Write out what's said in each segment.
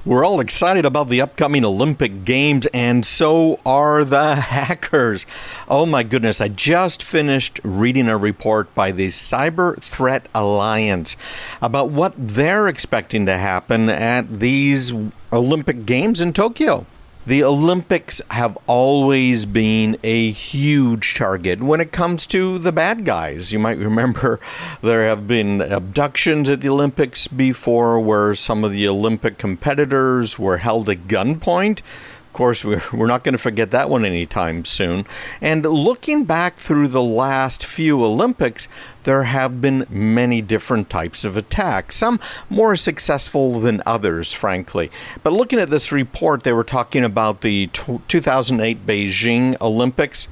We're all excited about the upcoming Olympic Games, and so are the hackers. Oh my goodness, I just finished reading a report by the Cyber Threat Alliance about what they're expecting to happen at these Olympic Games in Tokyo. The Olympics have always been a huge target when it comes to the bad guys. You might remember there have been abductions at the Olympics before where some of the Olympic competitors were held at gunpoint. Of course, we're not going to forget that one anytime soon. And looking back through the last few Olympics, there have been many different types of attacks, some more successful than others, frankly. But looking at this report, they were talking about the 2008 Beijing Olympics.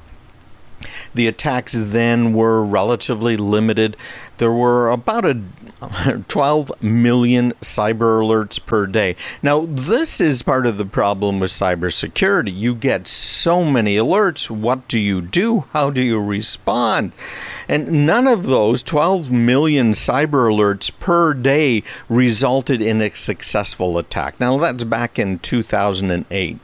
The attacks then were relatively limited. There were about 12 million cyber alerts per day. Now, this is part of the problem with cybersecurity. You get so many alerts. What do you do? How do you respond? And none of those 12 million cyber alerts per day resulted in a successful attack. Now, that's back in 2008.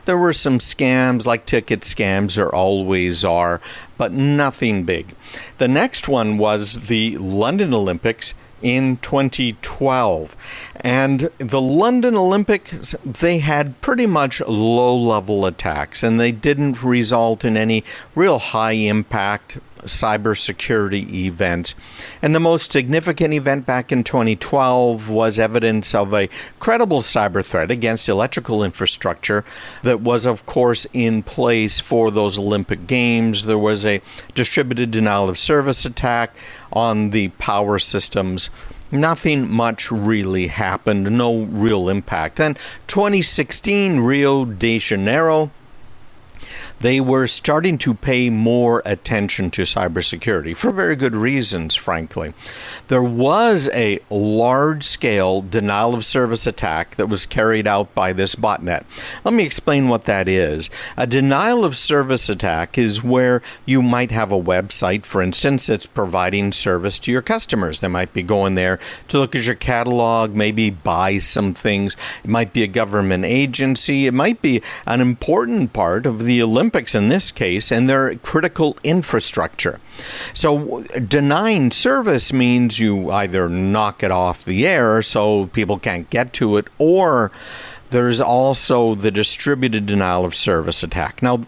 There were some scams, like ticket scams there always are, but nothing big. The next one was the London Olympics in 2012. And the London Olympics, they had pretty much low-level attacks, and they didn't result in any real high-impact cybersecurity event. And the most significant event back in 2012 was evidence of a credible cyber threat against electrical infrastructure that was, of course, in place for those Olympic Games. There was a distributed denial of service attack on the power systems. Nothing much really happened, no real impact. Then 2016, Rio de Janeiro, they were starting to pay more attention to cybersecurity for very good reasons, frankly. There was a large-scale denial of service attack that was carried out by this botnet. Let me explain what that is. A denial of service attack is where you might have a website, for instance, that's providing service to your customers. They might be going there to look at your catalog, maybe buy some things. It might be a government agency. It might be an important part of the Olympics in this case, and their critical infrastructure. So denying service means you either knock it off the air so people can't get to it, or there's also the distributed denial of service attack. Now,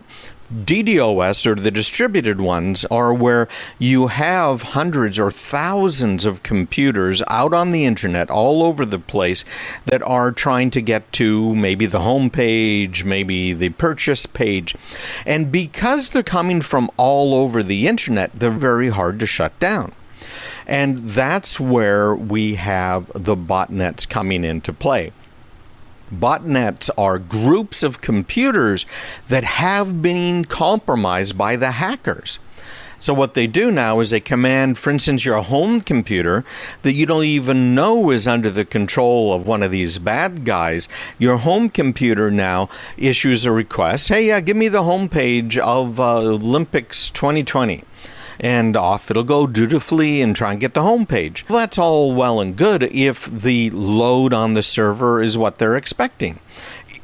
DDoS, or the distributed ones, are where you have hundreds or thousands of computers out on the internet all over the place that are trying to get to maybe the home page, maybe the purchase page. And because they're coming from all over the internet, they're very hard to shut down. And that's where we have the botnets coming into play. Botnets are groups of computers that have been compromised by the hackers. So what they do now is they command, for instance, your home computer that you don't even know is under the control of one of these bad guys. Your home computer now issues a request. Hey, give me the home page of Olympics 2020. And off it'll go dutifully and try and get the home page. Well, that's all well and good if the load on the server is what they're expecting.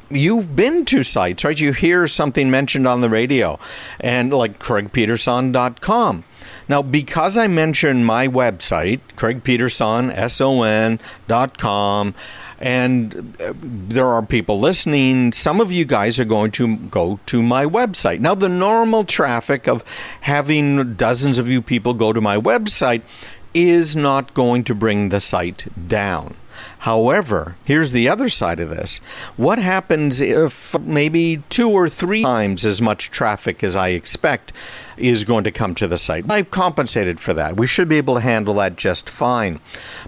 You've been to sites, right? You hear something mentioned on the radio, and like CraigPeterson.com. Now, because I mentioned my website, CraigPeterson.com, and there are people listening, some of you guys are going to go to my website. Now, the normal traffic of having dozens of you people go to my website is not going to bring the site down. However, here's the other side of this. What happens if maybe 2 or 3 times as much traffic as I expect is going to come to the site? I've compensated for that. We should be able to handle that just fine.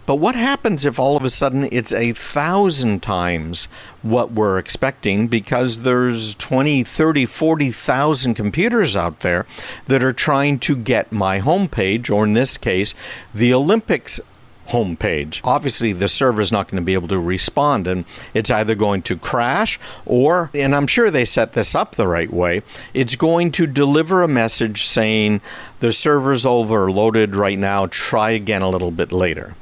But what happens if all of a sudden it's 1,000 times what we're expecting, because there's 20, 30, 40,000 computers out there that are trying to get my homepage, or in this case, the Olympics homepage? Obviously, the server is not going to be able to respond, and it's either going to crash or, and I'm sure they set this up the right way, it's going to deliver a message saying the server's overloaded right now, try again a little bit later.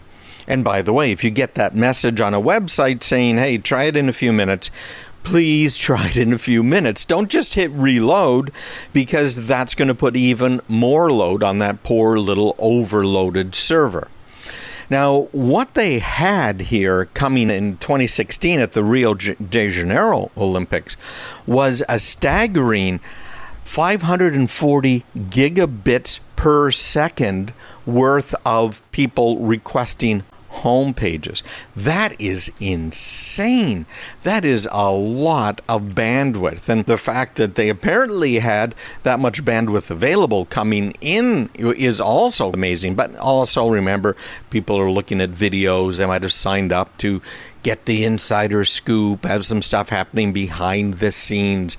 And by the way, if you get that message on a website saying, hey, try it in a few minutes, please try it in a few minutes. Don't just hit reload, because that's going to put even more load on that poor little overloaded server. Now, what they had here coming in 2016 at the Rio de Janeiro Olympics was a staggering 540 gigabits per second worth of people requesting home pages. That is insane. That is a lot of bandwidth. And the fact that they apparently had that much bandwidth available coming in is also amazing. But also remember, people are looking at videos. They might have signed up to get the insider scoop, have some stuff happening behind the scenes.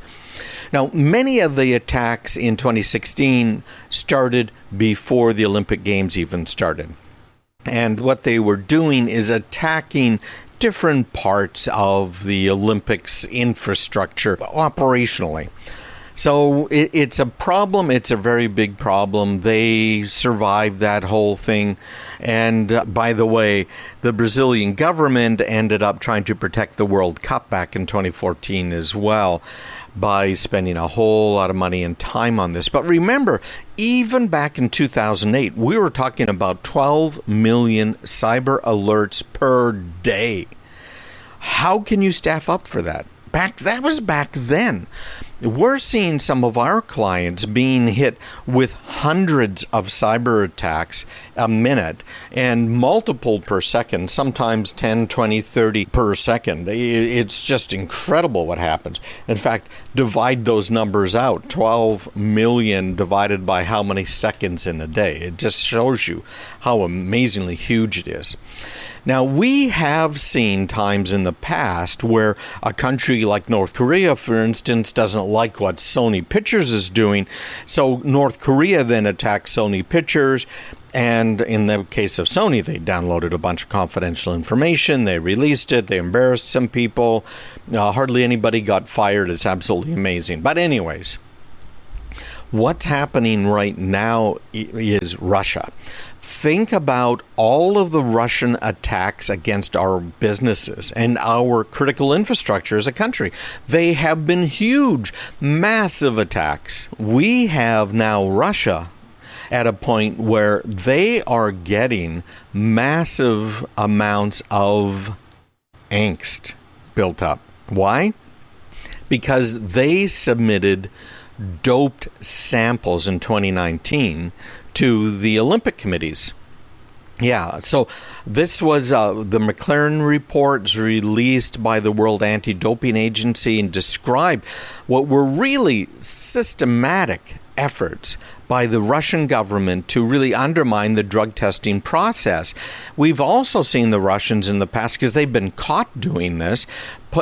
Now, many of the attacks in 2016 started before the Olympic Games even started. And what they were doing is attacking different parts of the Olympics infrastructure operationally. So it's a problem. It's a very big problem. They survived that whole thing. And by the way, the Brazilian government ended up trying to protect the World Cup back in 2014 as well, by spending a whole lot of money and time on this. But remember, even back in 2008, we were talking about 12 million cyber alerts per day. How can you staff up for that? That was back then. We're seeing some of our clients being hit with hundreds of cyber attacks a minute and multiple per second, sometimes 10, 20, 30 per second. It's just incredible what happens. In fact, divide those numbers out. 12 million divided by how many seconds in a day. It just shows you how amazingly huge it is. Now, we have seen times in the past where a country like North Korea, for instance, doesn't like what Sony Pictures is doing. So North Korea then attacks Sony Pictures. And in the case of Sony, they downloaded a bunch of confidential information. They released it. They embarrassed some people. Hardly anybody got fired. It's absolutely amazing. But anyways, what's happening right now is Russia. Think about all of the Russian attacks against our businesses and our critical infrastructure as a country. They have been huge, massive attacks. We have now Russia at a point where they are getting massive amounts of angst built up. Why? Because they submitted doped samples in 2019 to the Olympic committees. Yeah, so this was the McLaren reports released by the World Anti-Doping Agency and described what were really systematic efforts by the Russian government to really undermine the drug testing process. We've also seen the Russians in the past, because they've been caught doing this,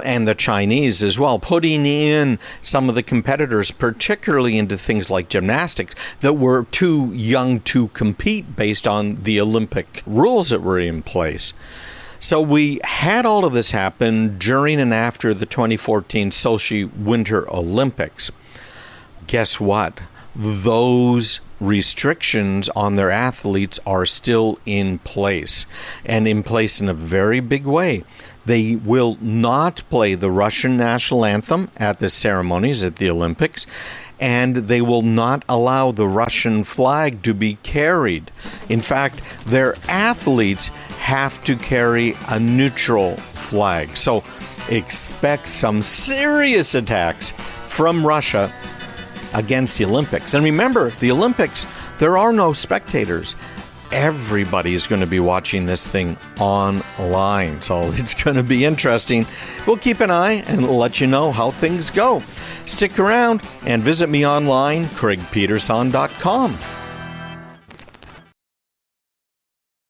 and the Chinese as well, putting in some of the competitors, particularly into things like gymnastics, that were too young to compete based on the Olympic rules that were in place. So we had all of this happen during and after the 2014 Sochi Winter Olympics. Guess what? Those restrictions on their athletes are still in place, and in place in a very big way. They will not play the Russian national anthem at the ceremonies at the Olympics, and they will not allow the Russian flag to be carried. In fact, their athletes have to carry a neutral flag. So expect some serious attacks from Russia against the Olympics. And remember, the Olympics, there are no spectators. Everybody's going to be watching this thing online. So it's going to be interesting. We'll keep an eye and let you know how things go. Stick around and visit me online, CraigPeterson.com.